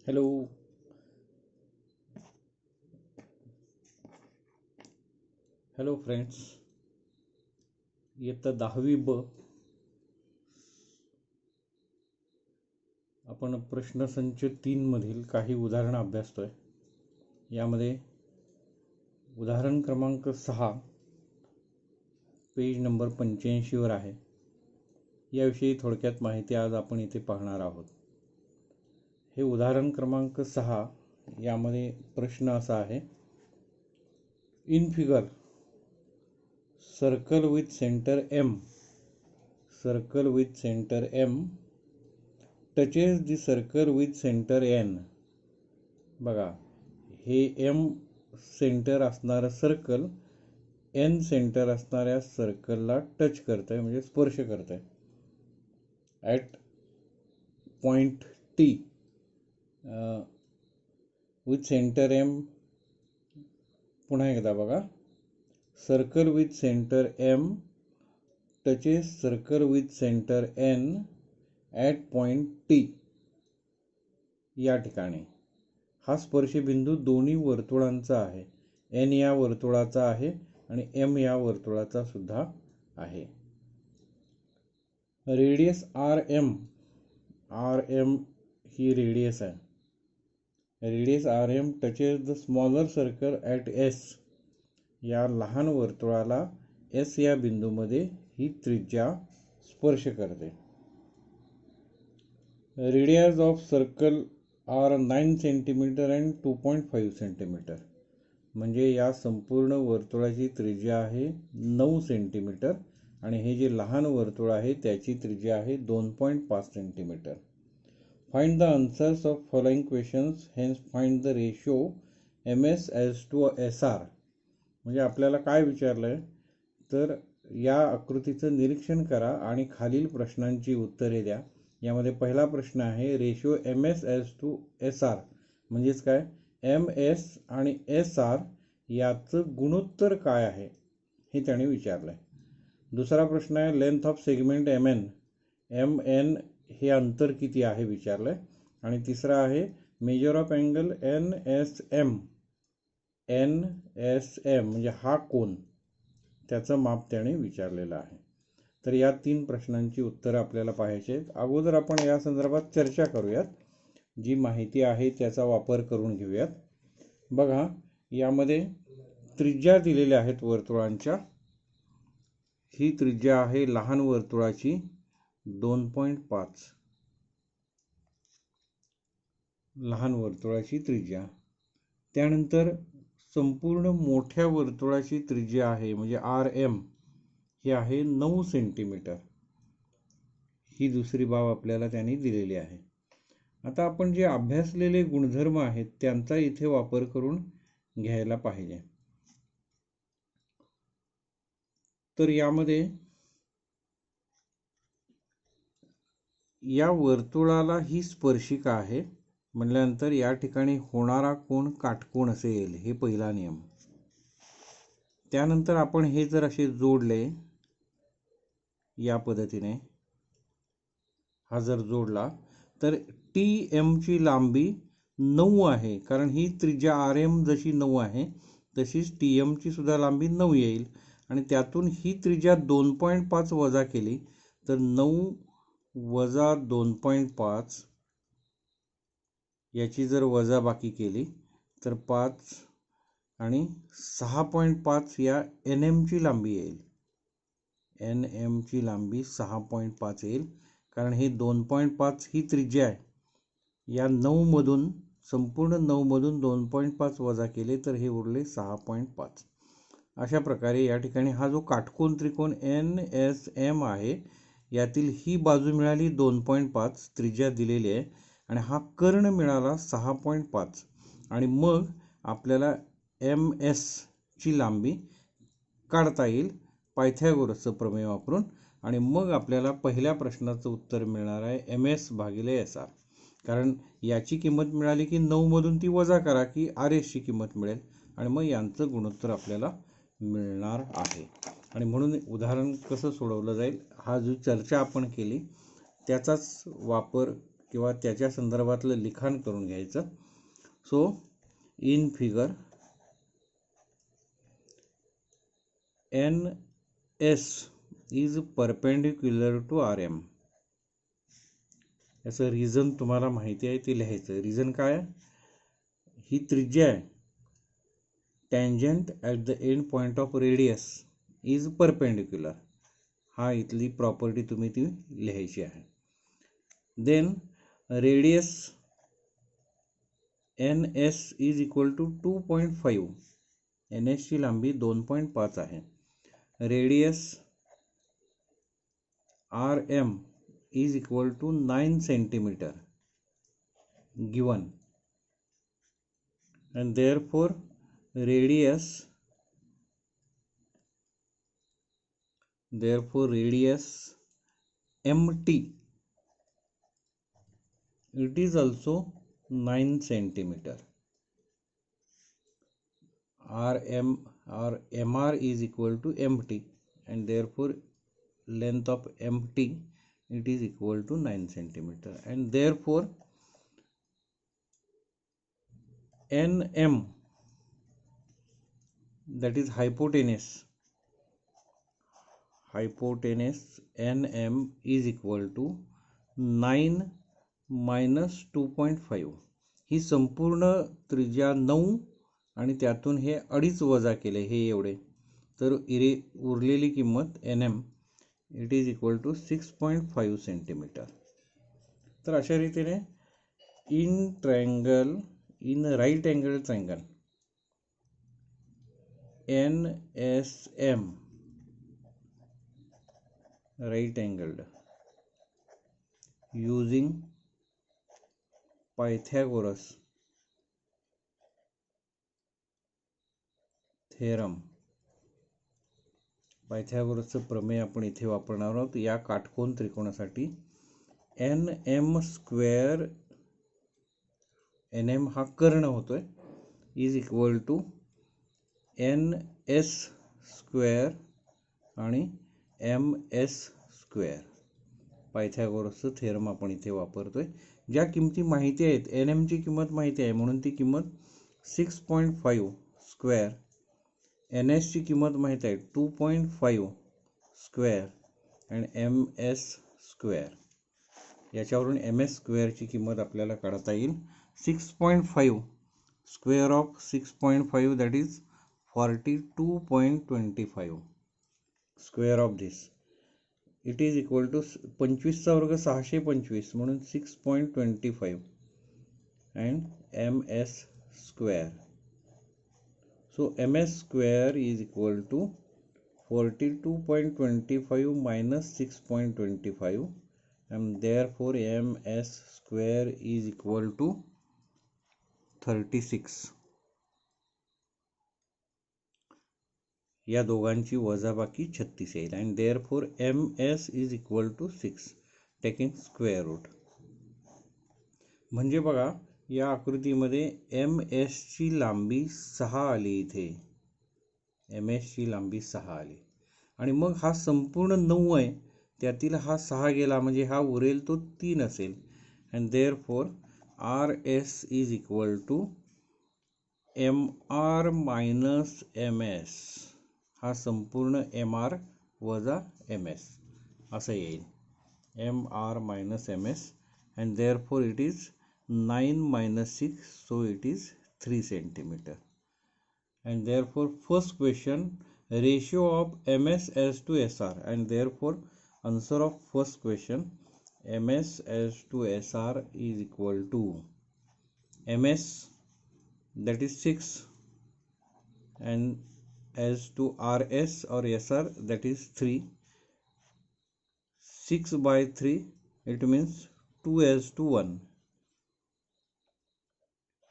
Hello hello friends, इयत्ता 10वी ब आपण प्रश्नसंच 3 मधील काही उदाहरणं अभ्यासतोय. यामध्ये उदाहरण क्रमांक 6 पेज नंबर 85 वर आहे. याविषयी थोडक्यात माहिती आज आपण इथे पाहणार आहोत. हे उदाहरण क्रमांक 6 यामध्ये प्रश्न असा आहे, in figure circle with centre M touches the circle with centre N. बघा, हे M सेंटर असणारं सर्कल N सेंटर असणाऱ्या सर्कलला टच करत आहे, म्हणजे स्पर्श करत आहे. At point T with centre M. पुन्हा एकदा बघा, circle with centre M touches circle with centre N at point T. या ठिकाणी हा स्पर्शबिंदू दोन्ही वर्तुळांचा आहे. N या वर्तुळाचा आहे आणि M या वर्तुळाचा सुद्धा आहे. रेडियस RM ही रेडियस आहे. Radius RM touches the smaller circle at S. या लहान वर्तुळाला S या बिंदूमध्ये ही त्रिज्या स्पर्श करते. Radius of circle are 9 centimetre and 2.5 centimetre. म्हणजे या संपूर्ण वर्तुळाची त्रिज्या आहे 9 सेंटीमीटर आणि हे जे लहान वर्तुळ आहे त्याची त्रिज्या आहे 2.5 centimetre. Find the answers of following questions, hence find the ratio MS as to SR. म्हणजे आपल्याला काय विचारलं आहे, तर या आकृतीचं निरीक्षण करा आणि खालील प्रश्नांची उत्तरे द्या. यामध्ये पहिला प्रश्न आहे, ratio MS as to SR म्हणजेच काय, MS आणि SR याचं गुणोत्तर काय आहे हे त्याने विचारलं आहे. दुसरा प्रश्न आहे, लेंथ ऑफ सेगमेंट MN हे अंतर किती आहे विचारलं आहे. आणि तिसरा आहे, मेजर ऑफ अँगल NSM म्हणजे हा कोन, त्याचं माप त्याने विचारलेलं आहे. तर या 3 प्रश्नांची उत्तरं आपल्याला पाहायची आहेत. अगोदर आपण या संदर्भात चर्चा करूयात. जी माहिती आहे त्याचा वापर करून घेऊयात. बघा, यामध्ये त्रिज्या दिलेल्या आहेत वर्तुळांच्या. ही त्रिज्या आहे लहान वर्तुळाची 2.5, लहान वर्तुळाची त्रिज्या. त्यानंतर संपूर्ण मोठ्या वर्तुळाची त्रिज्या आहे म्हणजे RM ही आहे 9 सेंटीमीटर. ही दुसरी बाब आपल्याला त्यांनी दिलेली आहे. आता आपण जे अभ्यासलेले गुणधर्म आहेत त्यांचा इथे वापर करून घ्यायला पाहिजे. तर यामध्ये या वर्तुळाला ही स्पर्शिका आहे म्हटल्यानंतर या ठिकाणी होणारा कोन काटकोन असे येईल, हे पहिला नियम. त्यानंतर आपण हे जर असे जोडले या पद्धतीने, हा जर जोडला तर TM ची लांबी 9 आहे, कारण ही त्रिज्या RM जशी 9 आहे तशीच TM ची सुद्धा लांबी 9 येईल. आणि त्यातून ही त्रिज्या 2.5 वजा केली तर 9 वजा 2.5 याची जर वजा बाकी केली तर 5 आणि 6.5 या NM ची लांबी येईल. NM ची लांबी 6.5 येईल, कारण हे 2.5 ही त्रिज्या आहे. या 9 मधून, संपूर्ण 9 मधून 2.5 वजा केले तर हे उरले 6.5. अशा प्रकारे या ठिकाणी हा जो काटकोन त्रिकोण NSM आहे यातील ही बाजू मिळाली 2.5 त्रिज्या दिलेली आहे आणि हा कर्ण मिळाला 6.5. आणि मग आपल्याला MS ची लांबी काढता येईल पायथागोरसचं प्रमेय वापरून. आणि मग आपल्याला पहिल्या प्रश्नाचं उत्तर मिळणार आहे MS भागिले SR. कारण याची किंमत मिळाली की 9 मधून ती वजा करा की RS ची किंमत मिळेल आणि मग यांचं गुणोत्तर आपल्याला मिळणार आहे. आणि म्हणून उदाहरण कसं सोडवलं जाईल, हा जो चर्चा आपण केली त्याचाच वापर किंवा त्याच्या संदर्भातलं लिखाण करून घ्यायचं. So in figure NS is perpendicular to RM. याचं रिझन तुम्हाला माहिती आहे ते लिहायचं. रिझन काय? ही त्रिज्या आहे. Tangent at the end point of radius is perpendicular. हा इथली प्रॉपर्टी तुम्ही ती लिहायची आहे. Then radius NS is equal to 2.5. NS ची लांबी 2.5 आहे. Radius RM is equal to 9 centimeter given, and therefore radius MT, it is also 9 centimeter. RM or MR is equal to MT, and therefore length of MT, it is equal to 9 centimeter, and therefore NM, that is hypotenuse NM is equal to 9 minus 2.5. ही संपूर्ण त्रिज्या 9 आणि त्यातून हे 2.5 वजा केले, हे एवढे, तर उरलेली किंमत NM it is equal to 6.5 centimetre. तर अशा रीतीने in right angle triangle NSM right angled using Pythagoras theorem. पायथागोरसचं प्रमेय आपण इथे वापरणार आहोत या काटकोन त्रिकोणासाठी. NM स्क्वेअर, NM हा कर्ण होतोय, is equal to NS square आणि MS स्क्वेअर. पायथागोरसचं थेरम आपण इथे वापरतोय. ज्या किमती माहिती आहेत, NM ची किंमत माहिती आहे म्हणून ती किंमत 6.5 स्क्वेअर, NS ची किंमत माहिती आहे 2.5 स्क्वेअर आणि MS स्क्वेअर. याच्यावरून MS स्क्वेअरची किंमत आपल्याला काढता येईल. 6.5 square of 6.5 that is 42.25 square of this. It is equal to 25चा वर्ग 625 म्हणून 6.25 and MS square. So MS square is equal to 42.25 minus 6.25 and therefore MS square is equal to 36. या दोघांची वजाबाकी 36 येईल and therefore MS is equal to 6 taking square root. म्हणजे बघा या आकृतीमध्ये MS ची लांबी 6 आली. इथे MS ची लांबी 6 आली आणि मग हा संपूर्ण 9 आहे, त्यातील हा 6 गेला म्हणजे हा उरेल तो 3 असेल and therefore RS is equal to MR minus MS. हा संपूर्ण MR वजा MS असं येईल. MR minus MS and therefore it is 9 minus 6, so it is 3 centimeter. And therefore first question, ratio of MS as to SR, and therefore answer of first question MS as to SR is equal to MS, that is 6, and as to RS or SR, that is 3. 6 by 3, it means 2 as to 1.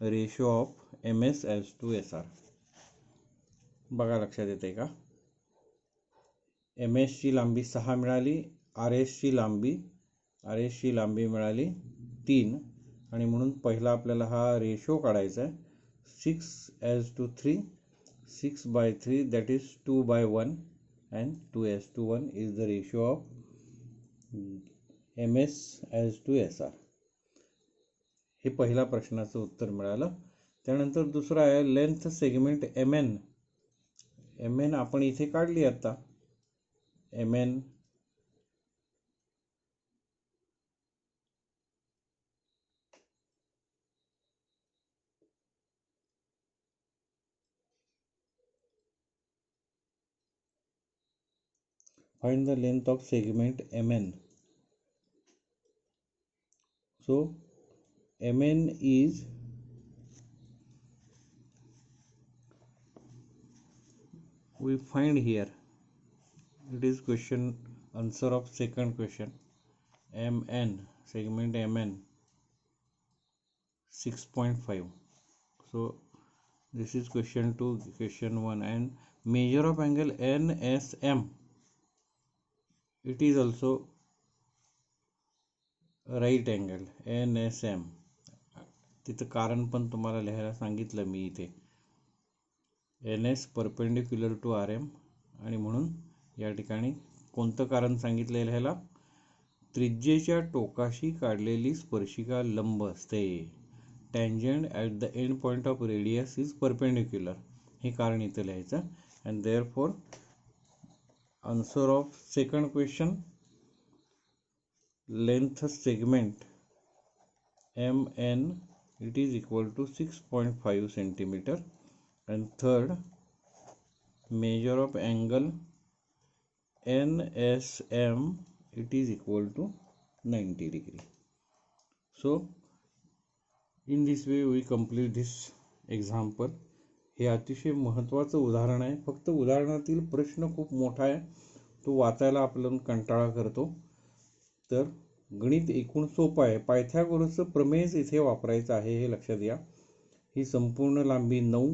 Ratio of MS as to SR. बघा लक्षात येते का? MS ची लांबी 6 मिळाली, RS ची लांबी मिळाली 3 आणि म्हणून पहिला आपल्याला हा रेशो काढायचा आहे. 6 as to 3, 6 by 3 that is 2 by 1 and 2 as to 1 is the ratio of MS as to SR. हे पहिला प्रश्नाचं उत्तर मिळालं. त्यानंतर दुसरा आहे लेंथ सेगमेंट एम एन आपण इथे काढली आता. M N find the length of segment MN. So MN is we find here, it is question answer of second question. MN segment MN 6.5. so this is question 2, question 1. And measure of angle NSM, it is also right angle NSM. तिथं कारण पण तुम्हाला लिहायला सांगितलं मी इथे. NS perpendicular to RM आणि म्हणून या ठिकाणी कोणतं कारण सांगितलं लिहायला? त्रिज्येच्या टोकाशी काढलेली स्पर्शिका लंब असते. Tangent at the end point of radius is perpendicular, हे कारण इथं लिहायचं. And therefore answer of second question, length segment MN it is equal to 6.5 centimeter. And third, measure of angle NSM it is equal to 90 degree. So in this way we complete this example. हे अतिशय महत्त्वाचं उदाहरण आहे. फक्त उदाहरणातील प्रश्न खूप मोठा आहे, तो वाचायला आपल्याला कंटाळा करतो. तर गणित एकूण सोपं आहे. पायथागोरसचं प्रमेयच इथे वापरायचं आहे, हे लक्षात घ्या. ही संपूर्ण लांबी 9,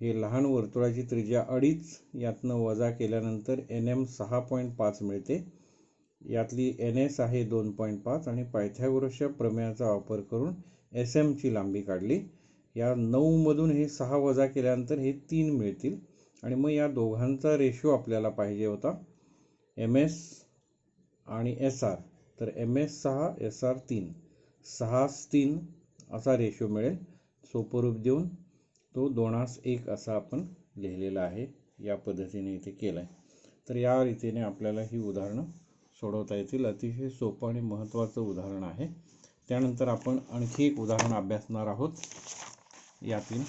हे लहान वर्तुळाची त्रिज्या 2.5, यातनं वजा केल्यानंतर NM 6.5 मिळते. यातली NS आहे 2.5 आणि पायथागोरसच्या प्रमेयाचा वापर करून SM ची लांबी काढली. या 9 मधून हे 6 वजा केल्यानंतर हे 3 मिळतील आणि मग या दोघांचा रेशो आपल्याला पाहिजे होता MS आणि SR. तर MS 6 SR 3, 6:3 असा रेशो मिळेल. सोपं रूप देऊन तो 2:1 असा आपण लिहिलेला आहे. या पद्धतीने इथे केलं आहे. तर या रीतीने आपल्याला ही उदाहरणं सोडवता येतील. अतिशय सोपं आणि महत्त्वाचं उदाहरण आहे. त्यानंतर आपण आणखी एक उदाहरण अभ्यासणार आहोत. यातील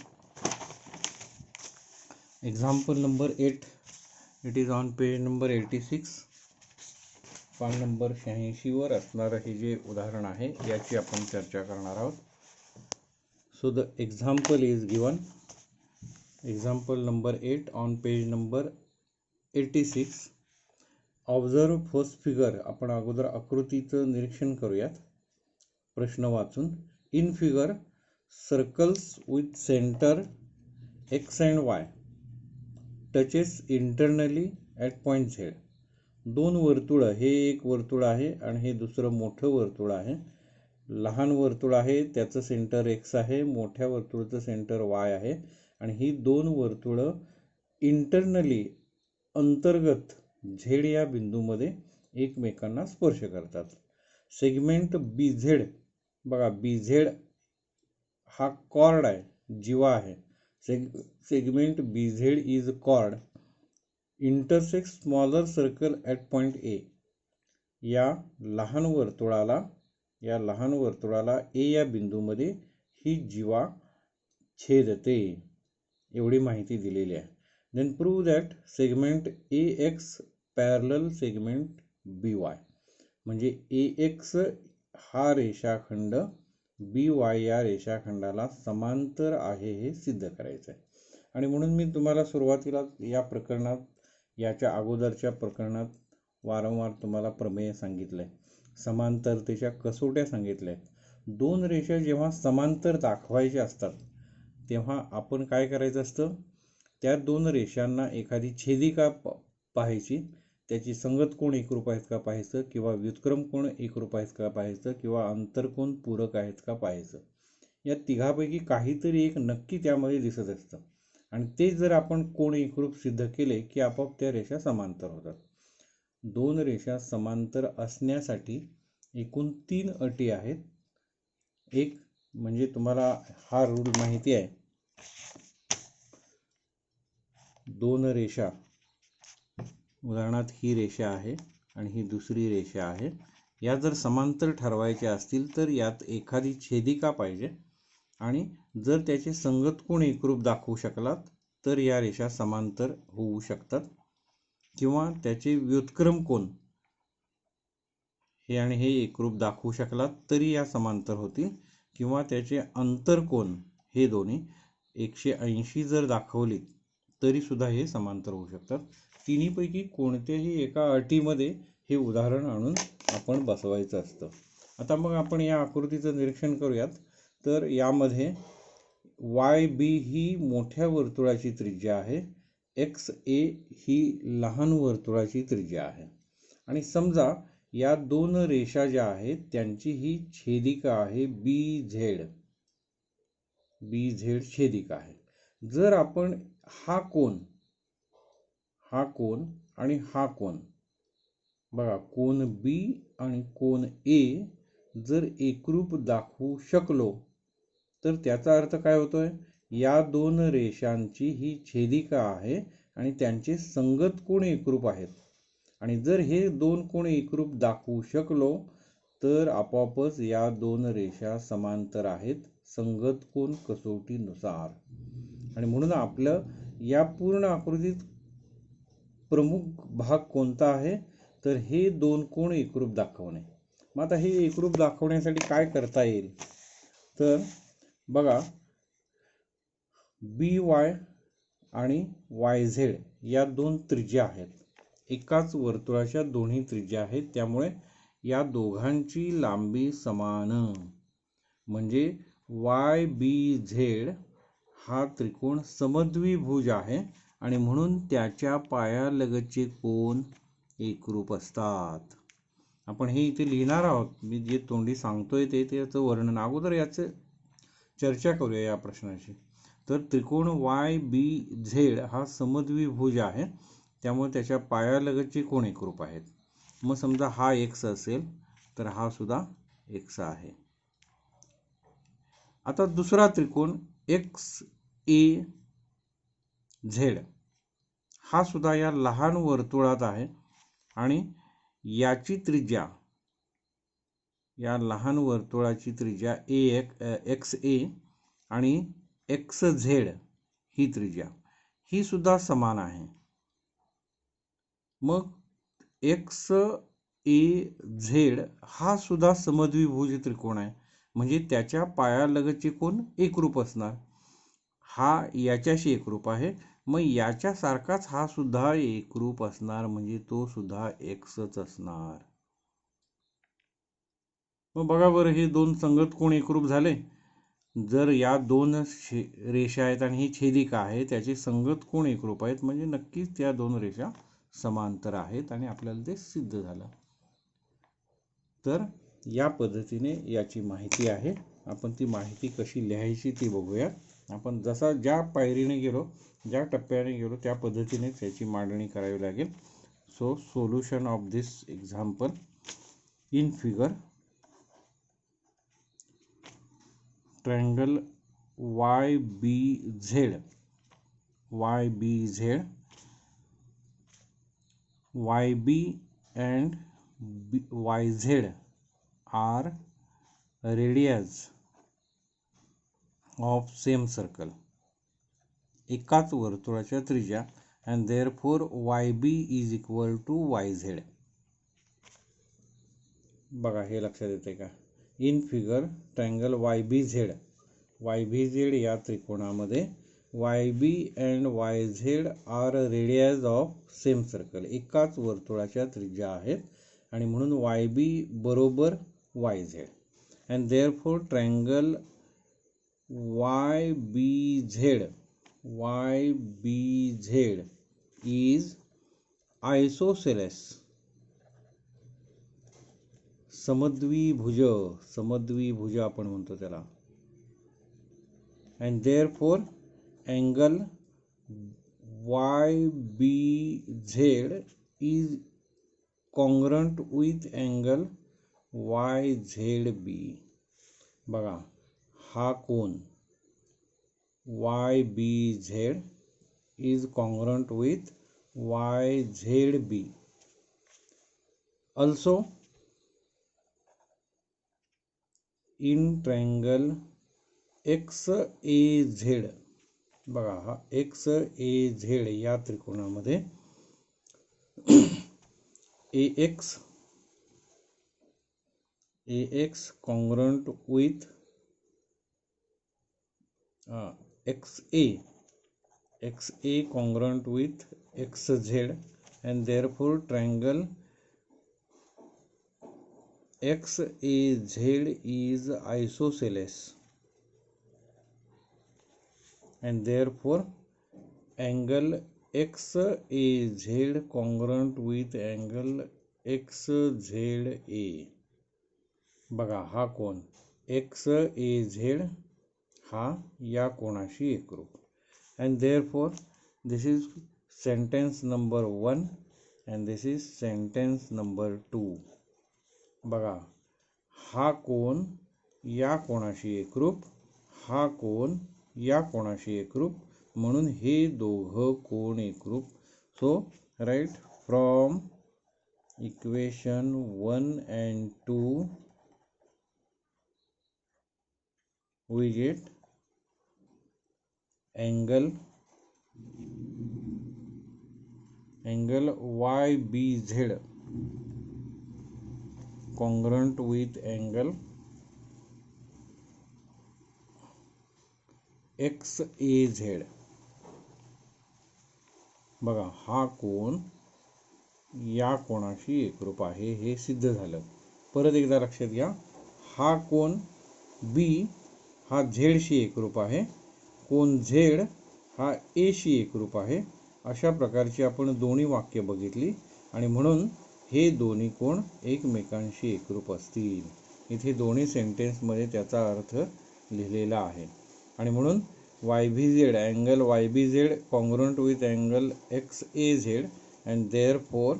example number 8, it is on page number 86, पान नंबर 86 वर असणारं हे जे उदाहरण आहे याची आपण चर्चा करणार आहोत. So the example is given. Example number 8 on page number 86. Observe first figure. आपण अगोदर आकृतीचं निरीक्षण करूयात प्रश्न वाचून. In figure circles with centre X and Y touches internally at point Z. 2 वर्तुळं, हे एक वर्तुळ आहे आणि हे दुसरं मोठं वर्तुळ आहे. लहान वर्तुळ आहे, त्याचं सेंटर X आहे, मोठ्या वर्तुळाचं सेंटर Y आहे आणि ही 2 वर्तुळं इंटरनली अंतर्गत Z या बिंदूमध्ये एकमेकांना स्पर्श करतात. सेगमेंट BZ, बघा BZ हा कॉर्ड आहे, जीवा आहे. Segment BZ is chord intersect smaller circle at point A. या लहान वर्तुळाला A या बिंदूमध्ये ही जीवा छेदते, एवढी माहिती दिलेली आहे. Then prove that segment AX parallel segment BY. म्हणजे AX हा रेषाखंड BY या रेषाखंडाला समांतर आहे हे सिद्ध करायचं आहे. आणि म्हणून मी तुम्हाला सुरुवातीला या प्रकरणात, याच्या अगोदरच्या प्रकरणात वारंवार तुम्हाला प्रमेय सांगितलंय, समांतरतेच्या कसोट्या सांगितल्या आहेत. 2 रेषा जेव्हा समांतर दाखवायच्या असतात तेव्हा आपण काय करायचं असतं, त्या 2 रेषांना एखादी छेदिका पाहायची, त्याची संगत कोण एकरूप आहेत का पाहायचं, किंवा व्युत्क्रम कोण एकरूप आहेत का पाहायचं, किंवा आंतरकोन पूरक आहेत का पाहायचं. या तिघापैकी काहीतरी एक नक्की त्यामध्ये दिसत असतं आणि ते जर आपण कोण एकरूप सिद्ध केले की आपोआप त्या रेषा समांतर होतात. 2 रेषा समांतर असण्यासाठी एकूण 3 अटी आहेत. एक, म्हणजे तुम्हाला हा रूल माहिती आहे, दोन रेषा, उदाहरणार्थ ही रेषा आहे आणि ही दुसरी रेषा आहे, या जर समांतर ठरवायच्या असतील तर यात एखादी छेदिका पाहिजे आणि जर त्याचे संगत कोण एकरूप दाखवू शकलात तर या रेषा समांतर होऊ शकतात, किंवा त्याचे व्युत्क्रम कोन हे आणि हे एकरूप दाखवू शकलात तरी या समांतर होतील, किंवा त्याचे अंतरकोन हे दोन्ही 180 जर दाखवली तरी सुद्धा हे समांतर होऊ शकतात. तिन्हीपैकी कोणत्याही एका अटीमध्ये हे उदाहरण आणून आपण बसवायचं असतं. आता मग आपण या आकृतीचं निरीक्षण करूयात. तर यामध्ये YB ही मोठ्या वर्तुळाची त्रिज्या आहे, XA ही लहान वर्तुळाची त्रिज्या आहे, आणि समजा या दोन रेषा ज्या आहेत त्यांची ही छेदिका आहे BZ. छेदिका आहे. जर आपण हा कोन आणि हा कोन बघा, कोन B आणि कोन A जर एकरूप दाखवू शकलो तर त्याचा अर्थ काय होतोय, या दोन रेषांची ही छेदिका आहे आणि त्यांचे संगत कोन एकरूप आहेत, आणि जर हे दोन कोन एकरूप दाखवू शकलो तर आपोआपच या दोन रेषा समांतर आहेत संगत कोन कसोटीनुसार. आणि म्हणून आपलं या पूर्ण आकृतीत प्रमुख भाग कोणता आहे, तर हे दोन कोन एकरूप दाखवणे. मग आता हे एकरूप दाखवण्यासाठी काय करता येईल, तर बघा, BY आणि YZ या दोन त्रिज्या आहेत, एकाच वर्तुळाच्या दोन्ही त्रिज्या आहेत, त्यामुळे या दोघांची लांबी समान, म्हणजे YBZ हा त्रिकोण समद्विभुज आहे आणि म्हणून त्याच्या पायालगतचे कोन एकरूप असतात. आपण हे इथे लिहिणार आहोत, मी जे तोंडी सांगतोय ते त्याचं वर्णन. अगोदर याचं चर्चा करूया या प्रश्नाची. तर त्रिकोण YBZ हा समद्विभुज आहे, त्यामुळे त्याच्या पायालगतचे कोन एकरूप आहेत. मग समजा हा X असेल तर हा सुद्धा X आहे. आता दुसरा त्रिकोण XAZ हा सुद्धा या लहान वर्तुळात आहे आणि याची त्रिज्या, या लहान वर्तुळाची त्रिज्या XA आणि XZ ही त्रिज्या ही सुद्धा समान आहे. मग XAZ हा सुद्धा समद्विभुज त्रिकोण आहे, म्हणजे त्याच्या पायालगतचे कोन एकरूप असणार. हा याच्याशी एकरूप आहे, मग याच्या सारखाच हा सुद्धा एकरूप असणार, म्हणजे तो सुद्धा Xच असणार. मग बघा बरं, हे दोन संगत कोन एकरूप झाले. जर या दोन रेषा आहेत आणि ही छेदिका आहे, त्याचे संगत कोन एकरूप आहेत, म्हणजे नक्कीच त्या दोन रेषा समांतर आहेत आणि आपल्याला ते सिद्ध झालं. तर या पद्धतीने याची माहिती आहे. आपण ती माहिती कशी लिहायची ती बघूया. आपण जसा ज्या पायरीने गेलो, ज्या टप्प्याने गेलो त्या पद्धतीने त्याची मांडणी करावी लागेल. So solution of this example in figure, triangle YBZ YB and YZ are radius of same circle, एकाच वर्तुळाच्या त्रिज्या, and therefore YB is equal to YZ. बघा, हे लक्षात येते का? इन फिगर ट्रायंगल YBZ या त्रिकोणामध्ये YB and YZ are radius of same circle, एकाच वर्तुळाच्या त्रिज्या आहेत आणि म्हणून YB बरोबर YZ, and therefore triangle YBZ is isosceles, समद्विभुज आपण म्हणतो त्याला, and therefore angle YBZ is congruent with angle YZB. बघा, हा कोन YBZ is congruent with YZB. Also in triangle XAZ, बघा हा XAZ या त्रिकोणामध्ये AX congruent with XA congruent with XZ, and therefore triangle XAZ is isosceles, and therefore angle XAZ congruent with angle XZA. बघा हा कोन XAZ हा या कोणाशी एकरूप, and therefore this is sentence number 1 and this is sentence number 2. बघा हा कोन या कोणाशी एकरूप, हा कोन या कोणाशी एकरूप, म्हणून हे दोघं कोन एकरूप. So right from equation 1 and 2 we get angle YBZ congruent with angle XAZ. बघा हा कोन या कोणाशी एकरूप आहे हे सिद्ध झालं. परत एकदा लक्षात घ्या, हा कोन B हा Z शी एकरूप आहे, कोन Z हा A शी एकरूप आहे. अशा प्रकारची आपण दोन्ही वाक्य बघितली आणि म्हणून हे दोन्ही कोण एकमेकांशी एकरूप असतील. इथे दोन्ही सेंटेन्समध्ये त्याचा अर्थ लिहिलेला आहे. आणि म्हणून YBZ angle YBZ congruent with angle XAZ and therefore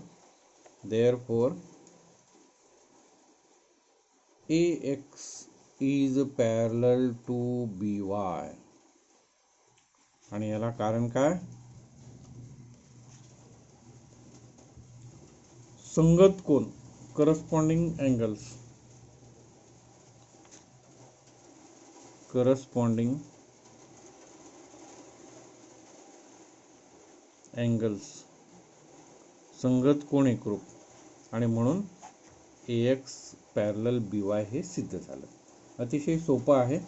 AX is parallel to BY. आणि याला कारण काय? संगत कोन corresponding angles संगत कोन एकरूप, आणि म्हणून AX पॅरलल BY हे सिद्ध झालं. अतिशय सोपं आहे.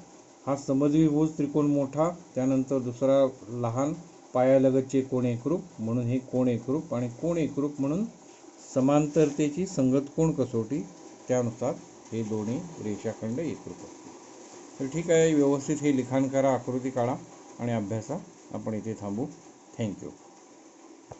हा समद्विभुज त्रिकोण मोठा, त्यानंतर दुसरा लहान, पायालगतचे कोन एकरूप, म्हणून हे कोन एकरूप, आणि कोन एकरूप म्हणून समांतरतेची संगत कोन कसोटी, त्यानुसार हे दोन्ही रेषाखंड एकरूप असतील. तर ठीक आहे, व्यवस्थित हे लिखाण करा, आकृती काढा आणि अभ्यासा. आपण इथे थांबू. थँक्यू.